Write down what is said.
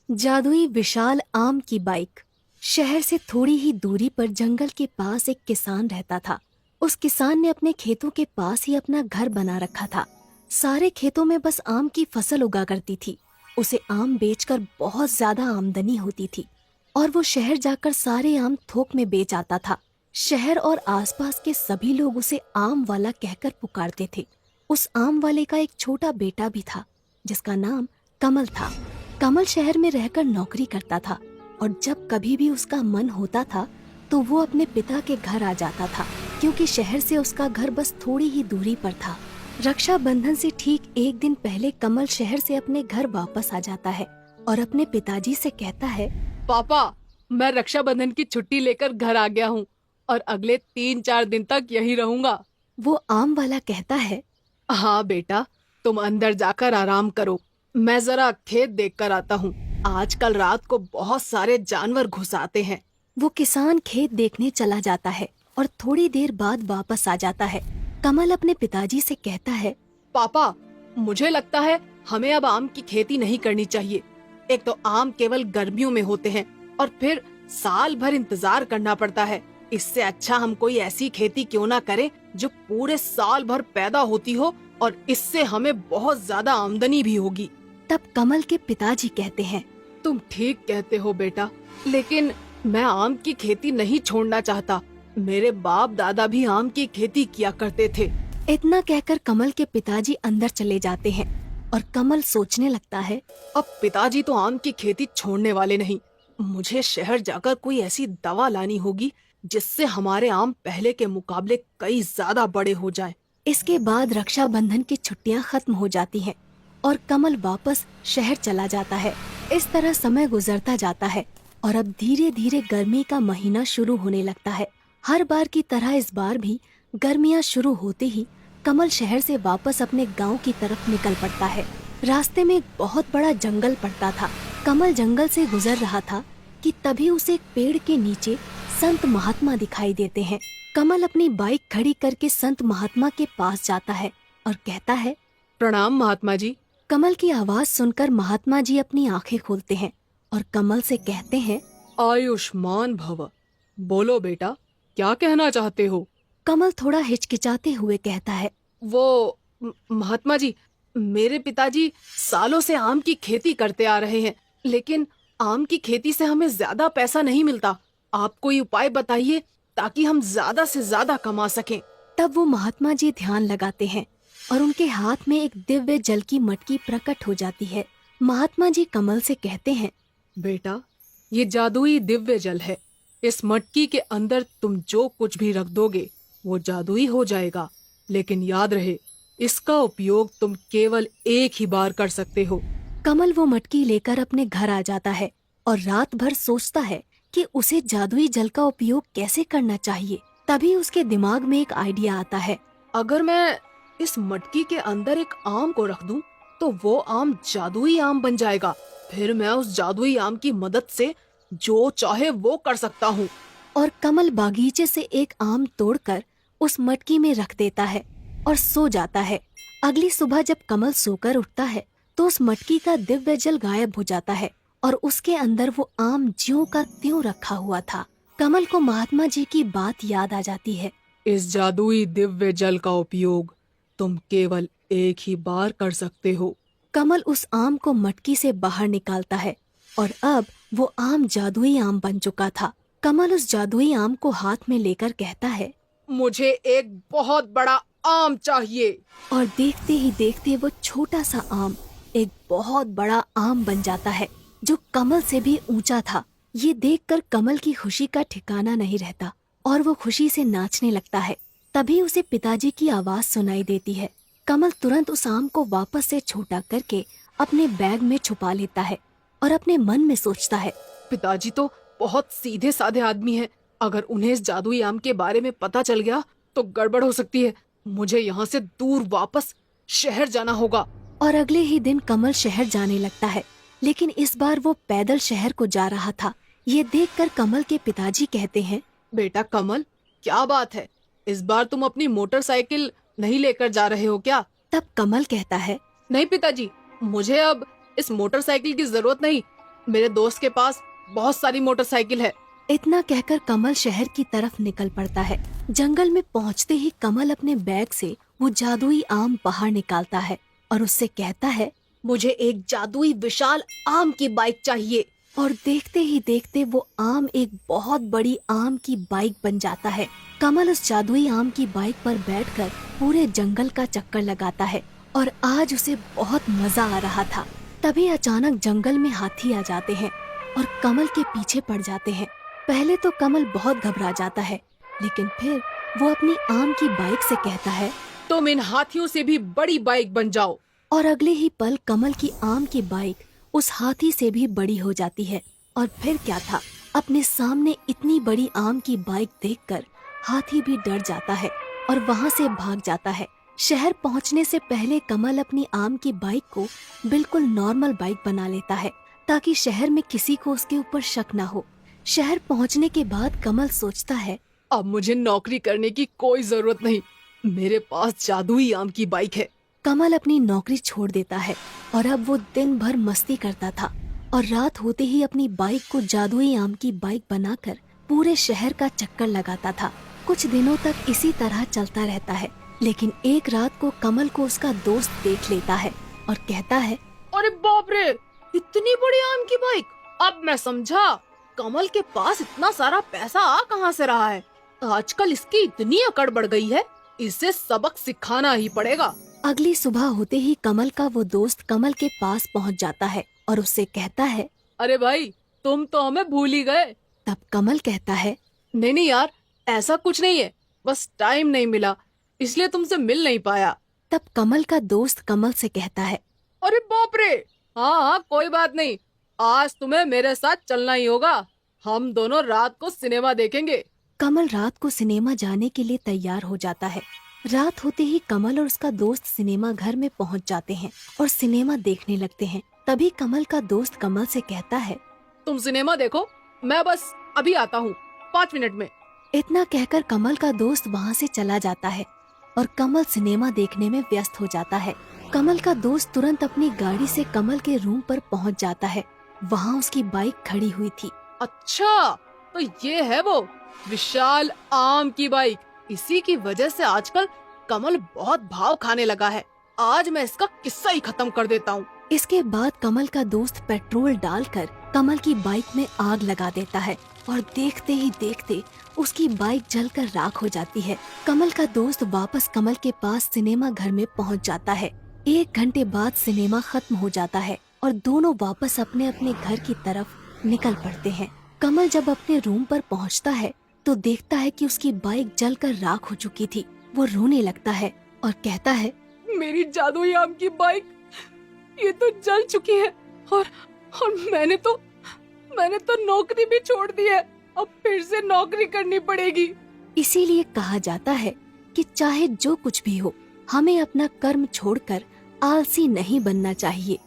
जादुई विशाल आम की बाइक। शहर से थोड़ी ही दूरी पर जंगल के पास एक किसान रहता था। उस किसान ने अपने खेतों के पास ही अपना घर बना रखा था। सारे खेतों में बस आम की फसल उगा करती थी। उसे आम बेचकर बहुत ज्यादा आमदनी होती थी और वो शहर जाकर सारे आम थोक में बेच आता था। शहर और आसपास के सभी लोग उसे आम वाला कहकर पुकारते थे। उस आम वाले का एक छोटा बेटा भी था जिसका नाम कमल था। कमल शहर में रहकर नौकरी करता था और जब कभी भी उसका मन होता था तो वो अपने पिता के घर आ जाता था, क्योंकि शहर से उसका घर बस थोड़ी ही दूरी पर था। रक्षाबंधन से ठीक एक दिन पहले कमल शहर से अपने घर वापस आ जाता है और अपने पिताजी से कहता है, पापा, मैं रक्षाबंधन की छुट्टी लेकर घर आ गया हूँ और अगले 3-4 दिन तक यहीं रहूंगा। वो आम वाला कहता है, हाँ बेटा, तुम अंदर जाकर आराम करो। मैं जरा खेत देख कर आता हूँ। आजकल रात को बहुत सारे जानवर घुस आते हैं। वो किसान खेत देखने चला जाता है और थोड़ी देर बाद वापस आ जाता है। कमल अपने पिताजी से कहता है, पापा, मुझे लगता है हमें अब आम की खेती नहीं करनी चाहिए। एक तो आम केवल गर्मियों में होते हैं और फिर साल भर इंतजार करना पड़ता है। इससे अच्छा हम कोई ऐसी खेती क्यों ना करें जो पूरे साल भर पैदा होती हो और इससे हमें बहुत ज्यादा आमदनी भी होगी। तब कमल के पिताजी कहते हैं, तुम ठीक कहते हो बेटा, लेकिन मैं आम की खेती नहीं छोड़ना चाहता। मेरे बाप दादा भी आम की खेती किया करते थे। इतना कहकर कमल के पिताजी अंदर चले जाते हैं और कमल सोचने लगता है, अब पिताजी तो आम की खेती छोड़ने वाले नहीं। मुझे शहर जाकर कोई ऐसी दवा लानी होगी जिससे हमारे आम पहले के मुकाबले कई ज्यादा बड़े हो जाएं। इसके बाद रक्षाबंधन की छुट्टियां खत्म हो जाती हैं और कमल वापस शहर चला जाता है। इस तरह समय गुजरता जाता है और अब धीरे धीरे गर्मी का महीना शुरू होने लगता है। हर बार की तरह इस बार भी गर्मियां शुरू होते ही कमल शहर से वापस अपने गांव की तरफ निकल पड़ता है। रास्ते में एक बहुत बड़ा जंगल पड़ता था। कमल जंगल से गुजर रहा था कि तभी उसे एक पेड़ के नीचे संत महात्मा दिखाई देते हैं। कमल अपनी बाइक खड़ी करके संत महात्मा के पास जाता है और कहता है, प्रणाम महात्मा जी। कमल की आवाज सुनकर महात्मा जी अपनी आंखें खोलते हैं और कमल से कहते हैं, आयुष्मान भव। बोलो बेटा, क्या कहना चाहते हो? कमल थोड़ा हिचकिचाते हुए कहता है, वो महात्मा जी, मेरे पिताजी सालों से आम की खेती करते आ रहे हैं, लेकिन आम की खेती से हमें ज्यादा पैसा नहीं मिलता। आप कोई उपाय बताइए ताकि हम ज्यादा से ज्यादा कमा सकें। तब वो महात्मा जी ध्यान लगाते हैं और उनके हाथ में एक दिव्य जल की मटकी प्रकट हो जाती है। महात्मा जी कमल से कहते हैं, बेटा, ये जादुई दिव्य जल है। इस मटकी के अंदर तुम जो कुछ भी रख दोगे वो जादुई हो जाएगा, लेकिन याद रहे, इसका उपयोग तुम केवल एक ही बार कर सकते हो। कमल वो मटकी लेकर अपने घर आ जाता है और रात भर सोचता है कि उसे जादुई जल का उपयोग कैसे करना चाहिए। तभी उसके दिमाग में एक आइडिया आता है। अगर मैं इस मटकी के अंदर एक आम को रख दूं, तो वो आम जादुई आम बन जाएगा। फिर मैं उस जादुई आम की मदद से जो चाहे वो कर सकता हूँ। और कमल बागीचे से एक आम तोड़कर उस मटकी में रख देता है और सो जाता है। अगली सुबह जब कमल सोकर उठता है तो उस मटकी का दिव्य जल गायब हो जाता है और उसके अंदर वो आम ज्यों का त्यों रखा हुआ था। कमल को महात्मा जी की बात याद आ जाती है। इस जादुई दिव्य जल का उपयोग तुम केवल एक ही बार कर सकते हो। कमल उस आम को मटकी से बाहर निकालता है और अब वो आम जादुई आम बन चुका था। कमल उस जादुई आम को हाथ में लेकर कहता है, मुझे एक बहुत बड़ा आम चाहिए। और देखते ही देखते वो छोटा सा आम एक बहुत बड़ा आम बन जाता है जो कमल से भी ऊंचा था। ये देखकर कमल की खुशी का ठिकाना नहीं रहता और वो खुशी से नाचने लगता है। तभी उसे पिताजी की आवाज सुनाई देती है। कमल तुरंत उस आम को वापस से छोटा करके अपने बैग में छुपा लेता है और अपने मन में सोचता है, पिताजी तो बहुत सीधे साधे आदमी हैं। अगर उन्हें इस जादुई आम के बारे में पता चल गया तो गड़बड़ हो सकती है। मुझे यहाँ से दूर वापस शहर जाना होगा। और अगले ही दिन कमल शहर जाने लगता है, लेकिन इस बार वो पैदल शहर को जा रहा था। ये देखकर कमल के पिताजी कहते हैं, बेटा कमल, क्या बात है? इस बार तुम अपनी मोटरसाइकिल नहीं लेकर जा रहे हो क्या? तब कमल कहता है, नहीं पिताजी, मुझे अब इस मोटरसाइकिल की जरूरत नहीं। मेरे दोस्त के पास बहुत सारी मोटरसाइकिल है। इतना कहकर कमल शहर की तरफ निकल पड़ता है। जंगल में पहुंचते ही कमल अपने बैग से वो जादुई आम बाहर निकालता है और उससे कहता है, मुझे एक जादुई विशाल आम की बाइक चाहिए। और देखते ही देखते वो आम एक बहुत बड़ी आम की बाइक बन जाता है। कमल उस जादुई आम की बाइक पर बैठकर पूरे जंगल का चक्कर लगाता है और आज उसे बहुत मजा आ रहा था। तभी अचानक जंगल में हाथी आ जाते हैं और कमल के पीछे पड़ जाते हैं। पहले तो कमल बहुत घबरा जाता है, लेकिन फिर वो अपनी आम की बाइक से कहता है, तुम इन हाथियों से भी बड़ी बाइक बन जाओ। और अगले ही पल कमल की आम की बाइक उस हाथी से भी बड़ी हो जाती है। और फिर क्या था, अपने सामने इतनी बड़ी आम की बाइक देखकर हाथी भी डर जाता है और वहाँ से भाग जाता है। शहर पहुँचने से पहले कमल अपनी आम की बाइक को बिल्कुल नॉर्मल बाइक बना लेता है ताकि शहर में किसी को उसके ऊपर शक ना हो। शहर पहुँचने के बाद कमल सोचता है, अब मुझे नौकरी करने की कोई जरूरत नहीं, मेरे पास जादुई आम की बाइक है। कमल अपनी नौकरी छोड़ देता है और अब वो दिन भर मस्ती करता था और रात होते ही अपनी बाइक को जादुई आम की बाइक बनाकर पूरे शहर का चक्कर लगाता था। कुछ दिनों तक इसी तरह चलता रहता है, लेकिन एक रात को कमल को उसका दोस्त देख लेता है और कहता है, अरे बाप रे, इतनी बड़ी आम की बाइक! अब मैं समझा कमल के पास इतना सारा पैसा आ कहाँ से रहा है। आजकल इसकी इतनी अकड़ बढ़ गई है, इसे सबक सिखाना ही पड़ेगा। अगली सुबह होते ही कमल का वो दोस्त कमल के पास पहुंच जाता है और उससे कहता है, अरे भाई, तुम तो हमें भूल ही गए। तब कमल कहता है, नहीं नहीं यार, ऐसा कुछ नहीं है, बस टाइम नहीं मिला इसलिए तुमसे मिल नहीं पाया। तब कमल का दोस्त कमल से कहता है, अरे बाप रे, हाँ हाँ कोई बात नहीं, आज तुम्हें मेरे साथ चलना ही होगा। हम दोनों रात को सिनेमा देखेंगे। कमल रात को सिनेमा जाने के लिए तैयार हो जाता है। रात होते ही कमल और उसका दोस्त सिनेमा घर में पहुंच जाते हैं और सिनेमा देखने लगते हैं। तभी कमल का दोस्त कमल से कहता है, तुम सिनेमा देखो, मैं बस अभी आता हूँ 5 मिनट में। इतना कहकर कमल का दोस्त वहाँ से चला जाता है और कमल सिनेमा देखने में व्यस्त हो जाता है। कमल का दोस्त तुरंत अपनी गाड़ी से कमल के रूम पर पहुँच जाता है। वहाँ उसकी बाइक खड़ी हुई थी। अच्छा, तो ये है वो विशाल आम की बाइक। इसी की वजह से आजकल कमल बहुत भाव खाने लगा है। आज मैं इसका किस्सा ही खत्म कर देता हूँ। इसके बाद कमल का दोस्त पेट्रोल डालकर कमल की बाइक में आग लगा देता है और देखते ही देखते उसकी बाइक जलकर राख हो जाती है। कमल का दोस्त वापस कमल के पास सिनेमा घर में पहुंच जाता है। 1 घंटे बाद सिनेमा खत्म हो जाता है और दोनों वापस अपने अपने घर की तरफ निकल पड़ते हैं। कमल जब अपने रूम पर पहुंचता है तो देखता है कि उसकी बाइक जलकर राख हो चुकी थी। वो रोने लगता है और कहता है, मेरी जादुई आम की बाइक ये तो जल चुकी है और मैंने तो नौकरी भी छोड़ दी है। अब फिर से नौकरी करनी पड़ेगी। इसीलिए कहा जाता है कि चाहे जो कुछ भी हो, हमें अपना कर्म छोड़कर आलसी नहीं बनना चाहिए।